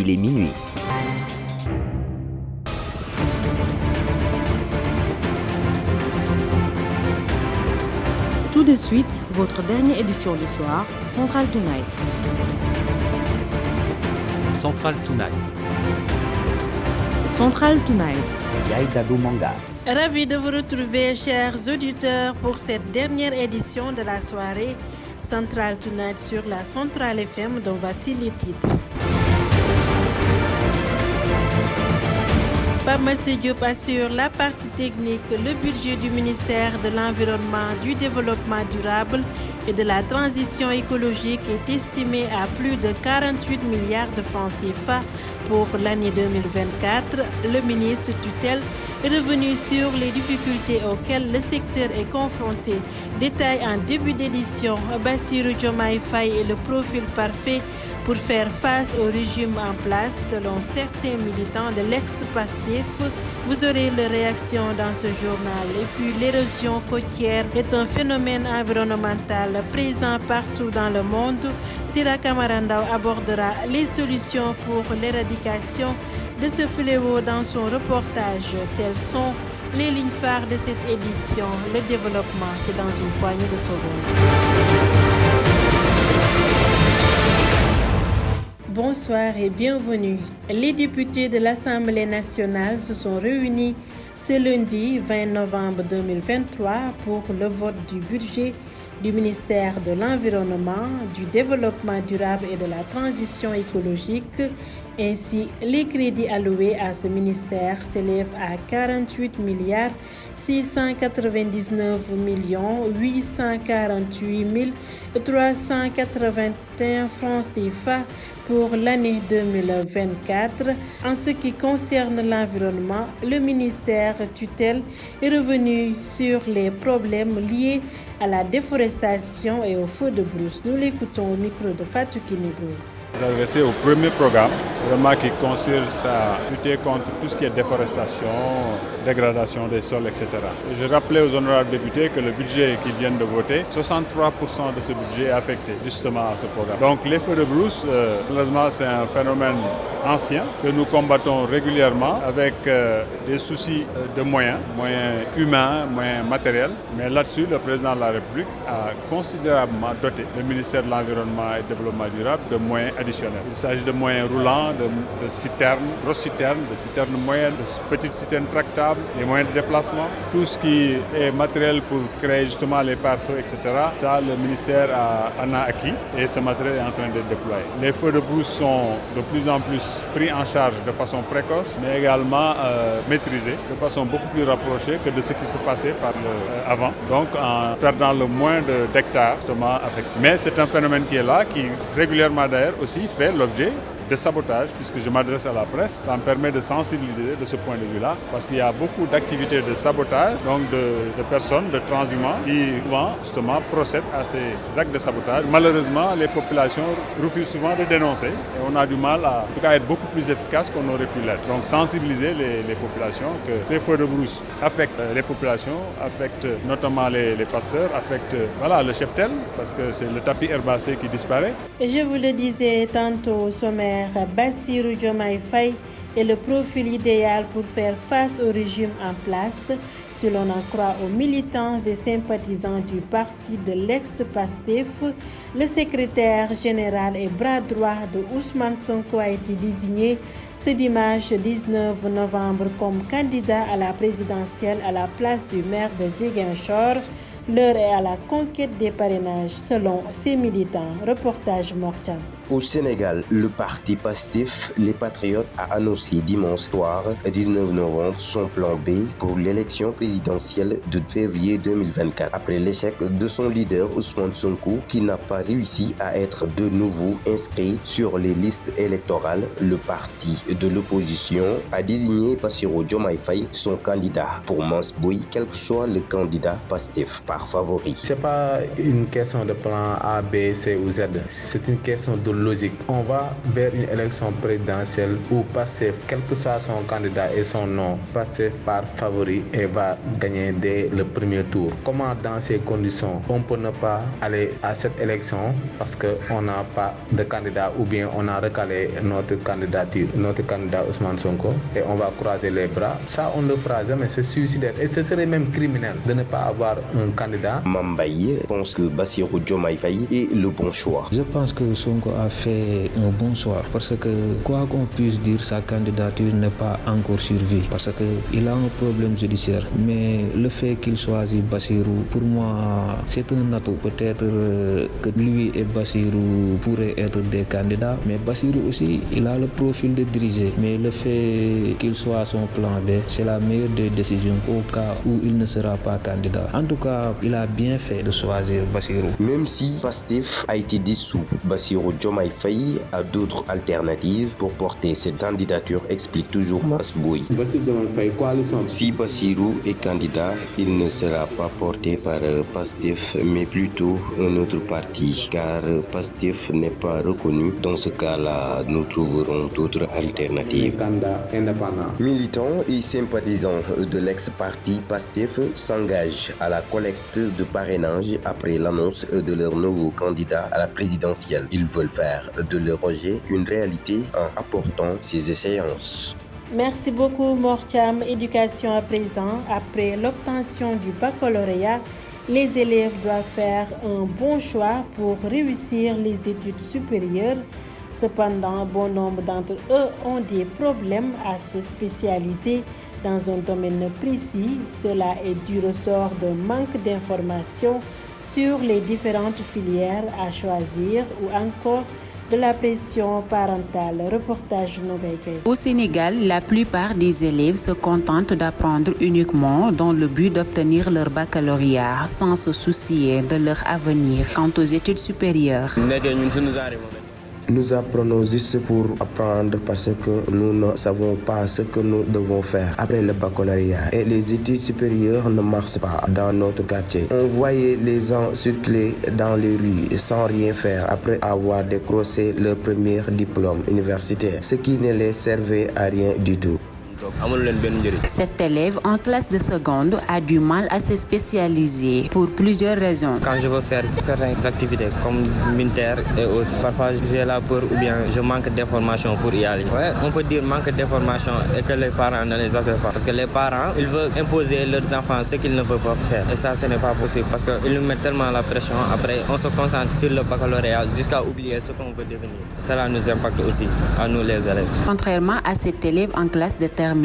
il est minuit. Tout de suite, votre dernière édition du soir, Central Tonight. Central Tonight. Central Tonight. Yaïda Manga. Ravi de vous retrouver, chers auditeurs, pour cette dernière édition de la soirée Central Tonight sur la Centrale FM, dont voici les titres. Pape Massy Diop assure la partie technique. Le budget du ministère de l'Environnement, du Développement durable et de la Transition écologique est estimé à plus de 48 milliards de francs CFA pour l'année 2024. Le ministre tutelle est revenu sur les difficultés auxquelles le secteur est confronté. Détail en début d'édition, Bassirou Diomaye Faye est le profil parfait pour faire face au régime en place, selon certains militants de l'ex-PASTEF. Vous aurez les réactions dans ce journal. Et puis l'érosion côtière est un phénomène environnemental présent partout dans le monde. Sira Kamarandao abordera les solutions pour l'éradication de ce fléau dans son reportage. Telles sont les lignes phares de cette édition. Le développement, c'est dans une poignée de secondes. Bonsoir et bienvenue. Les députés de l'Assemblée nationale se sont réunis ce lundi 20 novembre 2023 pour le vote du budget du ministère de l'Environnement, du Développement durable et de la Transition écologique. Ainsi, les crédits alloués à ce ministère s'élèvent à 48 milliards 699 848 381 francs CFA pour l'année 2024. En ce qui concerne l'environnement, le ministère tutelle est revenu sur les problèmes liés à la déforestation et au feu de brousse. Nous l'écoutons au micro de Fatou Kiniboué. Adressé au premier programme, vraiment qui consiste à lutter contre tout ce qui est déforestation, dégradation des sols, etc. Et je rappelais aux honorables députés que le budget qu'ils viennent de voter, 63% de ce budget est affecté justement à ce programme. Donc les feux de brousse, malheureusement, c'est un phénomène ancien que nous combattons régulièrement avec des soucis de moyens humains, moyens matériels. Mais là-dessus, le président de la République a considérablement doté le ministère de l'Environnement et du Développement durable de moyens additionnels. Il s'agit de moyens roulants, de citernes, grosses citernes, de citernes moyennes, de petites citernes tractables, les moyens de déplacement, tout ce qui est matériel pour créer justement les pare-feux, etc. Ça, le ministère en a acquis et ce matériel est en train d'être déployé. Les feux de brousse sont de plus en plus pris en charge de façon précoce, mais également maîtrisés de façon beaucoup plus rapprochée que de ce qui se passait avant. Donc en perdant le moins d'hectares justement affectés. Mais c'est un phénomène qui est là, qui régulièrement d'ailleurs aussi fait l'objet de sabotage, puisque je m'adresse à la presse, ça me permet de sensibiliser de ce point de vue-là, parce qu'il y a beaucoup d'activités de sabotage, donc de personnes, de transhumants, qui souvent justement procèdent à ces actes de sabotage. Malheureusement, les populations refusent souvent de dénoncer, et on a du mal à, en tout cas, être beaucoup plus efficace qu'on aurait pu l'être. Donc sensibiliser les populations que ces feux de brousse affectent les populations, affectent notamment les pasteurs, affectent le cheptel, parce que c'est le tapis herbacé qui disparaît. Et je vous le disais tantôt au sommaire, Bassirou Diomaye Faye est le profil idéal pour faire face au régime en place, si l'on en croit aux militants et sympathisants du parti de l'ex-PASTEF. Le secrétaire général et bras droit de Ousmane Sonko a été désigné ce dimanche 19 novembre comme candidat à la présidentielle à la place du maire de Ziguinchor. L'heure est à la conquête des parrainages, selon ses militants. Reportage Mortiam. Au Sénégal, le parti PASTEF, les Patriotes, a annoncé dimanche soir, 19 novembre, son plan B pour l'élection présidentielle de février 2024. Après l'échec de son leader Ousmane Sonko, qui n'a pas réussi à être de nouveau inscrit sur les listes électorales, le parti de l'opposition a désigné Bassirou Diomaye Faye son candidat pour Mansboy, quel que soit le candidat PASTEF par favori. C'est pas une question de plan A, B, C ou Z. C'est une question de logique. On va vers une élection présidentielle où Pastef, quel que soit son candidat et son nom, Pastef par favori et va gagner dès le premier tour. Comment dans ces conditions on peut ne pas aller à cette élection parce qu'on n'a pas de candidat ou bien on a recalé notre candidature, notre candidat Ousmane Sonko et on va croiser les bras. Ça on ne le fera jamais, c'est suicidaire et ce serait même criminel de ne pas avoir un candidat. Mambaye pense que Bassirou Diomaye Faye est le bon choix. Je pense que Sonko a fait un bon choix parce que quoi qu'on puisse dire, sa candidature n'est pas encore survie parce qu'il a un problème judiciaire. Mais le fait qu'il choisit Bassirou, pour moi, c'est un atout. Peut-être que lui et Bassirou pourraient être des candidats, mais Bassirou aussi, il a le profil de diriger. Mais le fait qu'il soit son plan B, c'est la meilleure des décisions au cas où il ne sera pas candidat. En tout cas, il a bien fait de choisir Bassirou. Même si Pastef a été dissous, Bassirou Diomaye Faye a d'autres alternatives pour porter cette candidature, explique toujours Masboui. Si Bassirou est candidat, il ne sera pas porté par Pastef, mais plutôt un autre parti, car Pastef n'est pas reconnu. Dans ce cas-là, nous trouverons d'autres alternatives. Militants et sympathisants de l'ex-parti Pastef s'engagent à la collecte de parrainage après l'annonce de leur nouveau candidat à la présidentielle. Ils veulent faire de leur rejet une réalité en apportant ces échéances. Merci beaucoup Mortiam. Éducation à présent. Après l'obtention du baccalauréat, les élèves doivent faire un bon choix pour réussir les études supérieures. Cependant, bon nombre d'entre eux ont des problèmes à se spécialiser dans un domaine précis. Cela est du ressort d'un manque d'informations sur les différentes filières à choisir ou encore de la pression parentale. Reportage Nogaïkay. Au Sénégal, la plupart des élèves se contentent d'apprendre uniquement dans le but d'obtenir leur baccalauréat sans se soucier de leur avenir quant aux études supérieures. Nous apprenons juste pour apprendre parce que nous ne savons pas ce que nous devons faire après le baccalauréat. Et les études supérieures ne marchent pas dans notre quartier. On voyait les gens circuler dans les rues sans rien faire après avoir décroché leur premier diplôme universitaire, ce qui ne les servait à rien du tout. Cet élève en classe de seconde a du mal à se spécialiser pour plusieurs raisons. Quand je veux faire certaines activités comme militaire et autres, parfois j'ai la peur ou bien je manque d'informations pour y aller. Ouais, on peut dire manque d'informations et que les parents ne les avaient pas. Parce que les parents, ils veulent imposer leurs enfants ce qu'ils ne peuvent pas faire. Et ça, ce n'est pas possible parce qu'ils nous mettent tellement la pression. Après, on se concentre sur le baccalauréat jusqu'à oublier ce qu'on veut devenir. Cela nous impacte aussi, à nous les élèves. Contrairement à cet élève en classe de terminale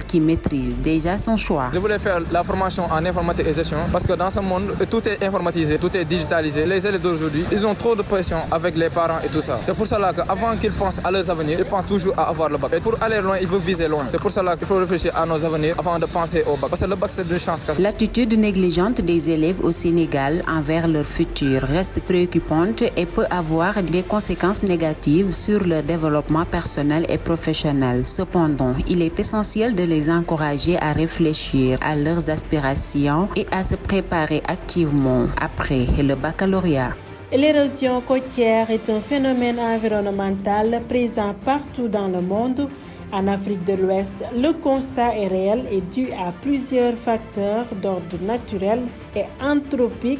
qui maîtrise déjà son choix. Je voulais faire la formation en informatique et gestion parce que dans ce monde, tout est informatisé, tout est digitalisé. Les élèves d'aujourd'hui, ils ont trop de pression avec les parents et tout ça. C'est pour cela qu'avant qu'ils pensent à leurs avenirs, ils pensent toujours à avoir le bac. Et pour aller loin, il faut viser loin. C'est pour cela qu'il faut réfléchir à nos avenirs avant de penser au bac. Parce que le bac, c'est une chance. L'attitude négligente des élèves au Sénégal envers leur futur reste préoccupante et peut avoir des conséquences négatives sur leur développement personnel et professionnel. Cependant, il est essentiel de les encourager à réfléchir à leurs aspirations et à se préparer activement après le baccalauréat. L'érosion côtière est un phénomène environnemental présent partout dans le monde. En Afrique de l'Ouest, le constat est réel et dû à plusieurs facteurs d'ordre naturel et anthropique.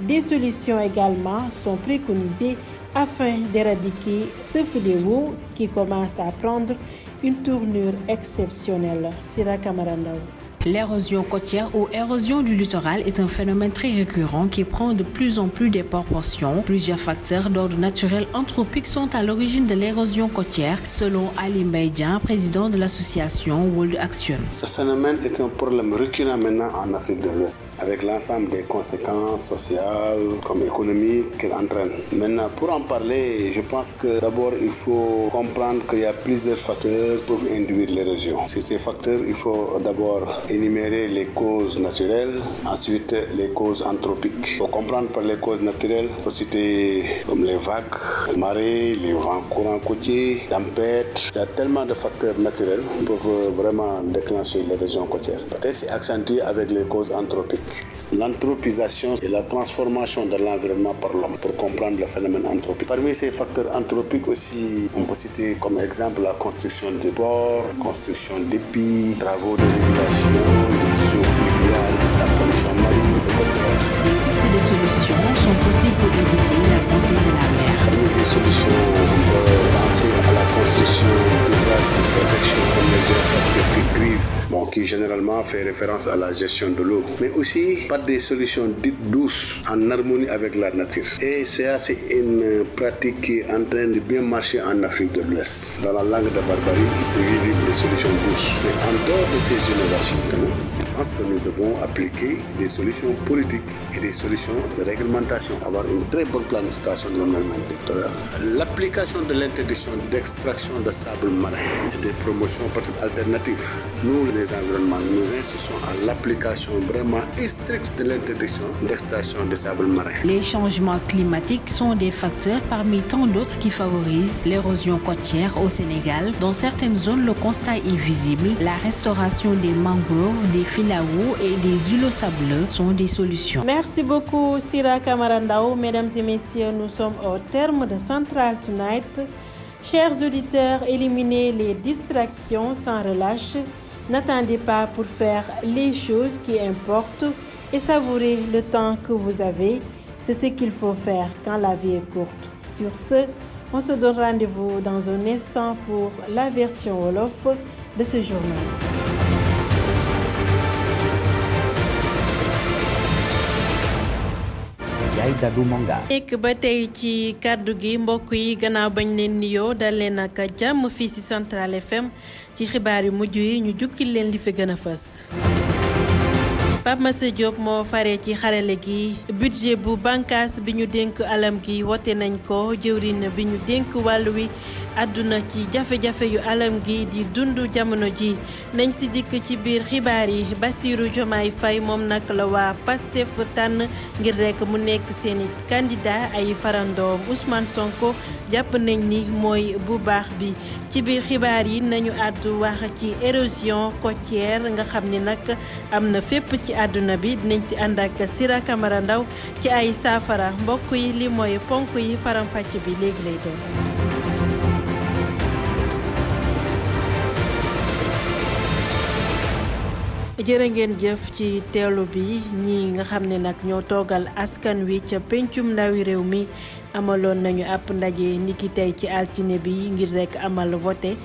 Des solutions également sont préconisées afin d'éradiquer ce fléau qui commence à prendre une tournure exceptionnelle. Sira Kamarandao. L'érosion côtière ou érosion du littoral est un phénomène très récurrent qui prend de plus en plus des proportions. Plusieurs facteurs d'ordre naturel anthropique sont à l'origine de l'érosion côtière, selon Ali Mbaïdian, président de l'association World Action. Ce phénomène est un problème récurrent maintenant en Afrique de l'Ouest, avec l'ensemble des conséquences sociales comme économiques qu'il entraîne. Maintenant, pour en parler, je pense que d'abord il faut comprendre qu'il y a plusieurs facteurs pour induire l'érosion. Sur ces facteurs, il faut d'abord énumérer les causes naturelles, ensuite les causes anthropiques. Pour comprendre par les causes naturelles, il faut citer comme les vagues, les marées, les vents courants côtiers, tempêtes. Il y a tellement de facteurs naturels qui peuvent vraiment déclencher l'érosion côtière. Peut-être c'est accentué avec les causes anthropiques. L'anthropisation est la transformation de l'environnement par l'homme pour comprendre le phénomène anthropique. Parmi ces facteurs anthropiques aussi, on peut citer comme exemple la construction des ports, construction d'épis, travaux de régulation des eaux pluviales, la pollution marine, le côtière. Des pistes de solutions sont possibles pour éviter la poussée de la mer. Parmi les solutions, on peut penser à la construction d'ouvrages de protection comme les infrastructures grises, qui généralement fait référence à la gestion de l'eau, mais aussi par des solutions dites douces en harmonie avec la nature. Et c'est une pratique qui est en train de bien marcher en Afrique de l'Ouest. Dans la langue de Barbarie, c'est visible les solutions douces. Mais en dehors de ces innovations, je pense que nous devons appliquer des solutions politiques et des solutions de réglementation, avoir une très bonne planification de l'aménagement territorial. L'application de l'interdiction d'extraction de sable marin et des promotions alternatives. Nous, les environnements, nous insistons à l'application vraiment stricte de l'interdiction d'extraction de sable marin. Les changements climatiques sont des facteurs parmi tant d'autres qui favorisent l'érosion côtière au Sénégal. Dans certaines zones, le constat est visible. La restauration des mangroves, des fils à eau et des îlots sableux sont des solutions. Merci beaucoup, Sira Camara Ndao. Mesdames et messieurs, nous sommes au terme de Central Tonight. Chers auditeurs, éliminez les distractions sans relâche. N'attendez pas pour faire les choses qui importent et savourez le temps que vous avez. C'est ce qu'il faut faire quand la vie est courte. Sur ce, on se donne rendez-vous dans un instant pour la version Wolof de ce journal. nekk ba tey ci kàddu gi mbokk yi gannaaw bañ leen nuyoo dal leen ak jàmm fii ci Central FM ci xibaar yu mujj yi ñu jukkil leen li fi gën a fës. Pape Massé Diop moo faree ci xarale gi budget bu bànkaas bi ñu dénk alam gi wote nañ ko jëwriñ bi ñu dénk wàll wi àdduna ci jafe-jafe yu alam gi di dund jamono ji nañ si dikk ci biir xibaar yi Bassirou Diomaye Faye moom nag la waa Pastef tànn ngir rek mu nekk seeni candidat ay farandoom Ousmane Sonko jàpp nañ ni mooy bu baax bi ci biir xibaar yi nañu àddu wax ci érosion côtière nga xam ni nag am na fépp ci àdduna bi dinañ si ànd ak Sira Camara Ndaw ci ay saafara mbokk yi li mooy ponk yi faram-fàcc bi léegi lay doon. jërë ngeen jëf ci teewlu bi ñi nga xam ne nag ñoo toogal askan wi ca pencum ndawi réew mi amaloon nañu ab ndaje niki tey ci altine bi ngir rek amal voté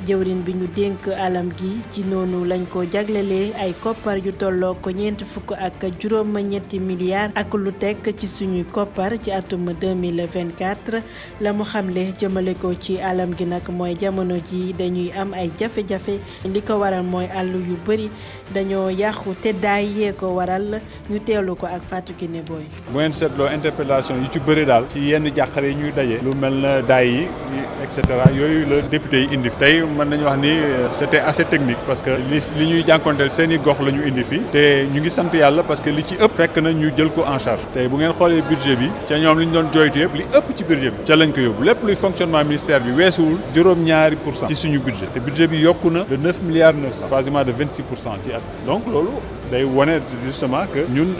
jëwrin bi ñu dénk alam gi ci noonu lañ ko jaglelee ay koppar yu tolloo ko $4.8 milliards ak lu tekk ci suñuy koppar ci atum 2024 la mu xamle jëmale ko ci alam gi nag mooy jamono ji dañuy am ay jafe-jafe li ko waral mooy àll yu bari dañoo yàqu te daay yee ko waral ñu teewlu ko ak Fatou Kiné Boy. bu ngeen seetloo interpellation yu ci bëri daal ci yenn jàqare yi ñuy daje lu mel na daay yi et cetera yooyu la député yi indi tey mën nañu wax ni c'était assez technique parce que li ñuy jànkonteel seen i gox la ñu indi fii te ñu ngi sant yàlla parce que li ci ëpp fekk na ñu jël ko en charge tey bu ngeen xoolee budget bi ca ñoom li ñu doon jooytu yëpp li ëpp ci budget bi ca lañ ko yóbbu lépp luy fonctionnement ministère bi weesuwul 0.2% ci suñu budget te budget bi yokku na de 9 milliards 900 quasiment de 26% ci at donc loolu day wone justement que ñun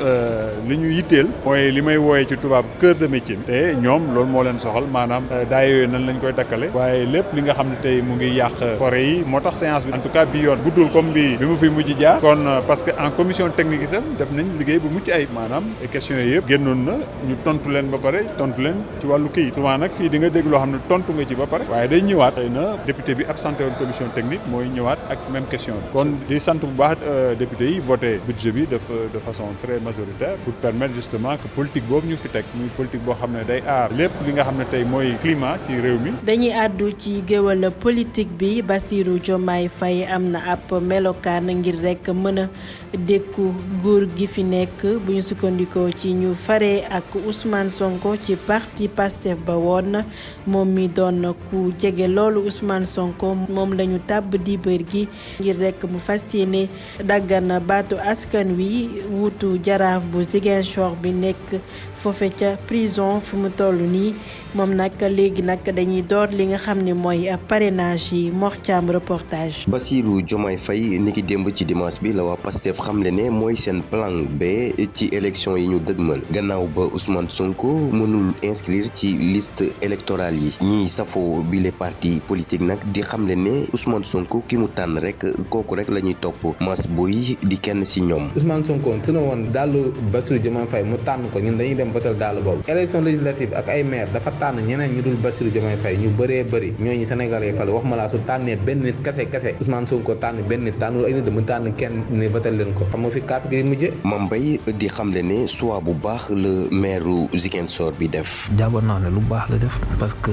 li ñu yitteel mooy li may wooyee ci tubaab cœur de métier te ñoom loolu moo leen soxal maanaam daay yooyu nan lañ koy dakkale waaye lépp li nga xam ne tey mu ngi yàq forêt yi moo tax séance bi en tout cas bi yoon guddul comme bi mu fi mujj jaar kon parce que en commission technique itam def nañ liggéey bu mucc ayib maanaam questions yi yëpp génnoon na ñu tontu leen ba pare tontu leen ci wàllu këyit souvent nag fii di nga dégg loo xam ne tontu nga ci ba pare waaye day ñëwaat xëy na député bi absenté woon commission technique mooy ñëwaat ak même question bi kon di sant bu baax député yi voté voté budget bi de façon très majoritaire pour permettre justement que politique boobu ñu fi teg muy politique boo xam ne day aar lépp li nga xam ne tey mooy climat ci réew mi. dañuy àddu ci géwal politique bi Bassirou Diomaye Faye am na ab melokaan ngir rek mën a dékku nguur gi fi nekk bu ñu sukkandikoo ci ñu fare ak Ousmane Sonko ci parti Pastef ba woon moom mi doon ku jege loolu Ousmane Sonko moom lañu tàbb di bër gi ngir rek mu fas yéene daggan baatu askan wi wuutu jaraaf bu Ziguinchor bi nekk foofe ca prison fi mu toll nii moom nag léegi nag dañuy door li nga xam ne mooy parrainage yi Mor Thiam reportage. Bassirou Diomaye Faye niki démb ci dimanche bi la waa Pastef xamle ne mooy seen plan B ci élection yi ñu dëgmal gannaaw ba Ousmane Sonko mënul inscrire ci liste électorale yi ñiy safoo bi les partis politiques nag di xamle ne Ousmane Sonko ki mu tànn rek kooku rek la ñuy topp Mass Boye di kenn ci ñoom. Ousmane Sonko su ne woon daalu Bassirou Diomaye Faye mu tànn ko ñun dañuy dem voter daal boobu élection législative ak ay maire dafa tànn ñeneen ñu dul Bassirou Diomaye Faye ñu bëree bëri ñooñu Sénégalais yi fal wax ma laa su tànnee benn nit kese Ousmane Sonko tànn benn nit tànnul ay nit mu tànn kenn ne voter leen ko xam nga fi carte gi mujjee. Mame Mbaye di xamle ne choix bu baax le maire Ziguinchor bi def. jàpp naa ne lu baax la def parce que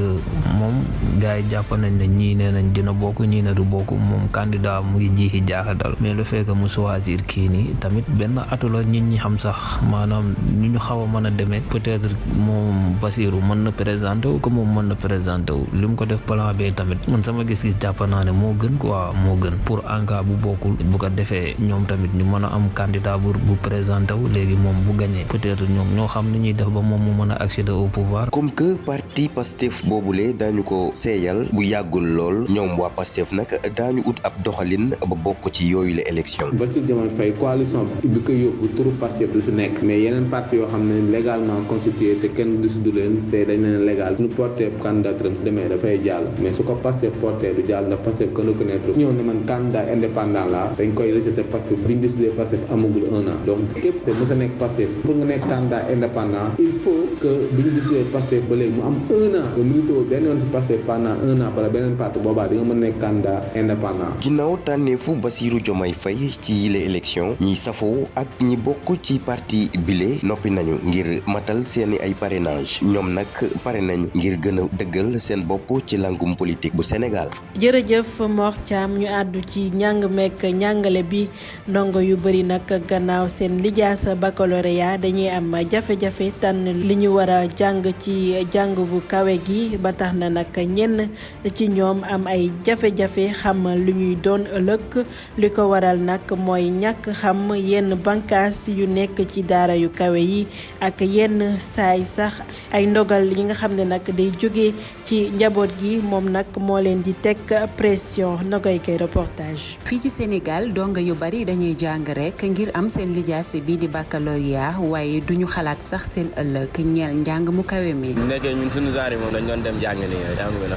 moom gars yi jàpp nañ ne ñii nee nañ dina bokk ñii ne du bokk moom candidat mu ngi jiixi jaaxa dal mais le fait que mu choisir kii nii tamit benn atu la nit ñi xam sax maanaam ñu xaw a mën a demee peut-être moom Bassirou mën na présenté wu ko moom mën na présenté wu li mu ko def plan B tamit man sama gis-gis jàpp naa ne moo gën quoi moo gën pour en cas bu bokkul bu ko defee ñoom tamit ñu mën a am candidat bu présenté wu léegi moom bu gagné peut-être ñoom ñoo xam ni ñuy def ba moom mu mën a accéder au pouvoir. comme que parti Pastef boobule daañu ko seeyal bu yàggul lool ñoom waa Pastef nag daañu ut ab doxalin ba bokk ci yooyu la élection. Bassirou Diomaye Faye coalition bi ko yóbbu turu Pastef du fi nekk mais yeneen parti yoo xam ne légalement constitué te kenn décidu leen te dañ ne légal ñu porté candidature su demee dafay jàll mais su ko Pastef porté du jàll ndax Pastef ko reconnaître ñëw ne man candidat indépendant la dañ koy rejeté parce que biñ décidé Pastef amagul 1 an donc képp te mës a nekk Pastef pour nga nekk candidat indépendant il faut que biñ décidé Pastef ba léegi mu am 1 an nga milité benn yoon si Pastef pendant 1 an bala beneen parti boobaa di nga mën nekk candidat indépendant. ginnaaw tànneefu Bassirou Diomaye Faye ci yile élection ñi safoo ak ñi bokk ci parti bile noppi nañu ngir matal seeni ay parrainage ñoom nag pare nañu ngir gën a dëggal seen bopp ci langum politique bu Sénégal. jërëjëf Mor Thiam ñu àddu ci njàng mekk njàngale bi ndongo yu bëri nag gannaaw seen lijaasa baccalauréat dañuy am jafe-jafe tànn li ñu war a jàng ci jàng bu kawe gi ba tax na nag ñenn ci ñoom am ay jafe-jafe xam lu ñuy doon ëllëg li ko waral nag mooy ñàkk xam yenn bànqaas yu nekk ci daara yu kawe yi ak yenn saay sax ay ndogal yi nga xam ne nag day jóge ci njaboot gi moom nag moo leen di teg pression nogay kay reportage. fii ci Sénégal donga yu bari dañuy jàng rek ngir am seen lijaase bi di baccalauréat waaye duñu xalaat sax seen ëllëg ñeel njàng mu kawe mi. nekkee ñun suñu genre moom dañ doon dem jàng nii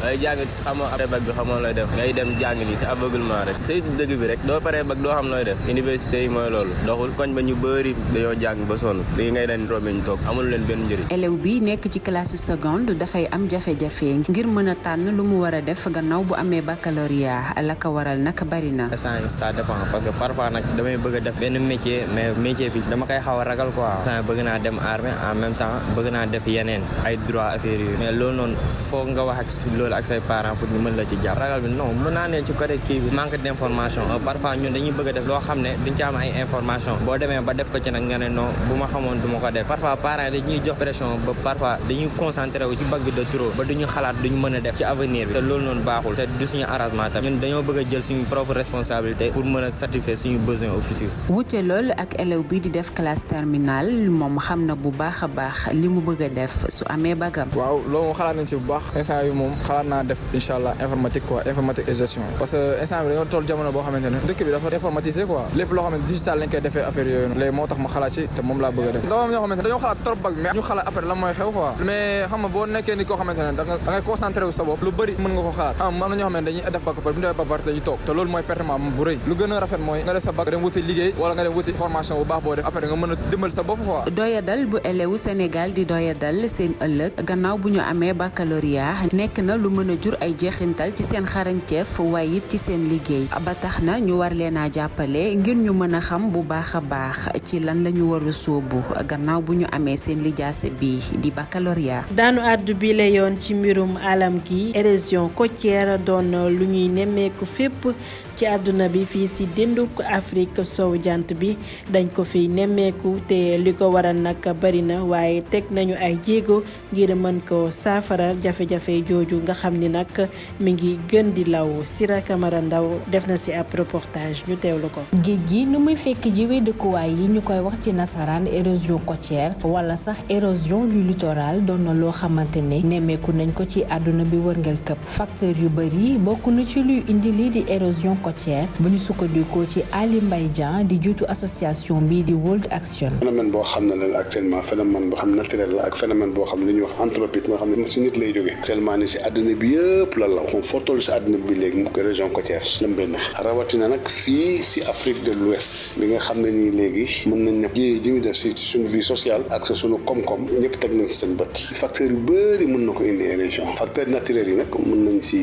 ngay jàng xamoo après bac bi xamoo looy def ngay dem jàng nii si aveuglement rek say dëgg bi rek doo paree bac doo xam looy def université yi mooy loolu doxul koñ ba ñu bëri dañoo jàng ba sonn lii ngay leen rombe ñu toog amul leen benn njëriñ. élève bi nekk ci classe seconde dafay am jafe-jafe ngir mën a tànn lu mu war a def gannaaw bu amee baccalauréat la ko waral nag bari na. ça dépend parce que parfois nag damay bëgg a def benn métier mais métier bi dama koy xaw a ragal quoi. bëgg naa dem armée en même temps bëgg naa def yeneen ay droit affaire yi mais loolu noonu foog nga wax ak loolu ak say parents pour ñu mën la ci jàpp ragal bi non mën naa ne ci côté kii bi manque d'information parfois ñun dañuy bëgg a def loo xam ne duñ ci am ay information boo demee ba def ko ci nag nga ne non bu ma xamoon du ma ko def parfois parents dañuy jox pression ba parfois dañuy concentré wu ci bac bi de trop ba duñu xalaat duñu mën a def ci avenir bi te loolu noonu baaxul te du suñu arrangement tam ñun dañoo bëgg a jël suñu propre responsabilité pour mën a satisfaire suñu besoin au futur. wuute lool ak élève bi di def classe terminale moom xam na bu baax a baax li mu bëgg a def su amee bagam. waaw loolu moom xalaat nañ ci bu baax instant bi moom xalaat naa def incha allah informatique quoi informatique et gestion parce que instant bi dañoo toll jamono boo xamante ne dëkk bi dafa informatisé quoi lépp loo xamante digital lañ koy defee affaire yooyu noonu léegi moo tax ma xalaat ci te moom laa bëgg a def dafa am ñoo xamante ne dañoo xalaat trop bac mais ñu xalaat après lan mooy xew quoi mais xam nga boo nekkee ni koo xamante ne da ngay concentré wu sa bopp lu bëri mën nga ko xalaat xam nga am na ñoo xamante ne dañuy def bac bu ñu defee ba pare dañuy toog te loolu mooy pertement bu rëy lu gën a rafet mooy nga def sa bac dem wuti liggéey wala nga dem wuti formation bu baax boo def après nga mën a dimbal sa bopp quoi. doyadal bu élève Sénégal di doyadal seen ëllëg gannaaw bu ñu amee baccalauréat nekk na lu mën a jur ay jeexintal ci seen xarañteef waaye it ci seen liggéey ba tax na ñu war leen a jàppale ngir ñu mën mën a xam bu baax a baax ci lan la ñu war a sóobu gannaaw bu ñu amee seen lijaase bi di baccalauréat. daanu àddu bi la yoon ci mbirum alam gi érosion côtière doon lu ñuy nemmeeku fépp ci àdduna bi fii ci denduk Afrique sowu jant bi dañ ko fiy nemmeeku te li ko waral nag bari na waaye teg nañu ay jéego ngir mën ko saafara jafe-jafe jooju nga xam ni nag mi ngi gën di law. Sira Camara Ndaw def na ci ab reportage ñu teewlu ko. géej gi nu muy fekk jiwe dëkkuwaay yi ñu koy wax ci nasaraan érosion côtière wala sax érosion du littoral doon na loo xamante ne nemmeeku nañ ko ci àdduna bi wërngal këpp facteur yu bari bokk na ci luy indi lii di érosion côtière bu ñu sukkandikoo ci Ali Mbaye Dieng di juutu association bii di World Action. phénomène boo xam ne la actuellement phénomène boo xam ne naturel la ak phénomène boo xam ne li ñuy wax anthropique nga xam ne si nit lay jógee actuellement ni si àdduna bi yëpp la law moom foo toll si àdduna bi léegi mu ko région côtière lëmbee na rawatina nag fii si Afrique de l'Ouest bi nga xam ne nii léegi mën nañ ne ji ji mu def si suñu vie sociale ak sa suñu koom-koom ñëpp teg nañ si seen bët facteurs yu bëri mën na ko indi érosion facteurs naturels yi nag mën nañ si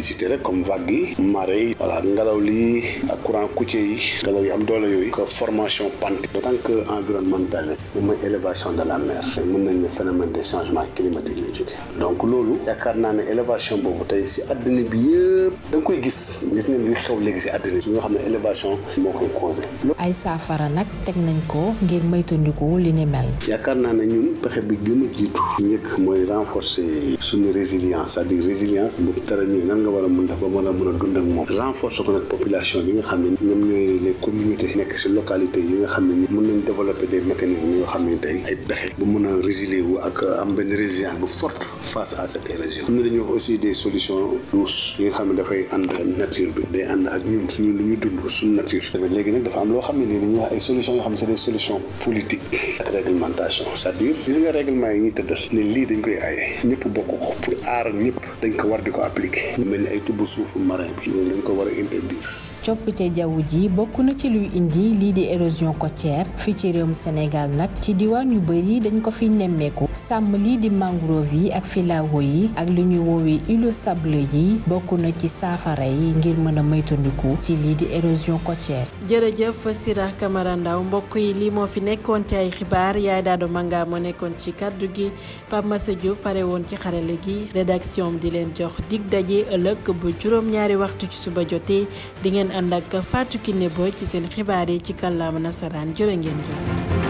citer rek comme vagues yi marée yi voilà ngelaw lii ak courant côtier yi ngelaw yi am doole yooyu que formation pente en tant que environnementaliste mooy élévation de la mer mën nañ ne phénomène de changement climatique yu jóge donc loolu yaakaar naa ne élévation boobu tey si àddina bi yëpp da nga koy gis ngeen luy xew léegi si àddina si ñoo xam ne élévation moo koy causé. ay saafara nag teg nañ ko ngir moytandiku li ni mel. yaakaar naa ne ñun pexe bi gën a jiitu njëkk mooy renforcer suñu résilience c'est-à-dire résilience bu tere ñu nan nga war a mën def ba mën a dund ak moom renforcer ko nag population bi nga xam ne ñoom ñooy les communautés nekk si localité yi nga xam ne mën nañ développer des mécanismes yoo xam ne tey ay pexe bu mën a résilier wu ak am benn résilience bu forte face à cette érosion. am na dañuy wax aussi des solutions douces yi nga xam ne dafay ànd ak nature bi day ànd ak ñun suñu lu ñu dund suñu nature. tamit léegi nag dafa am loo xam ne nii dañuy wax ay solutions yoo xam ne c'est des solutions politiques ak réglementation c'est-à-dire gis nga règlement yi ñuy tëddal ne lii dañ koy aaye ñëpp bokk ko pour aar ñëpp dañ ko war di ko appliquer. lu mel ni ay tubb suufu marin bi loolu dañ ko war a interdire. coppite jaww ji bokk na ci luy indi lii di érosion côtière fii ci réewum Sénégal nag ci diwaan yu bari dañ ko fi nemmeeku sàmm lii di mangrove yi ak filao yi ak li ñuy woowee îlot sableux yi bokk na ci saafara yi ngir mën a moytandiku ci lii di érosion côtière. jërëjëf Sira Camara Ndaw mbokk yi lii moo fi nekkoon ci ay xibaar yaay daado manga moo nekkoon ci kaddu gi Pape Massa Diop fare woon ci xarale gi rédaction di leen jox dig daje ëllëg bu juróom-ñaari waxtu ci suba jotee di ngeen ànd ak Fatou Kiné Boy ci seen xibaar yi ci kàllaama nasaraan jërë ngeen jëf.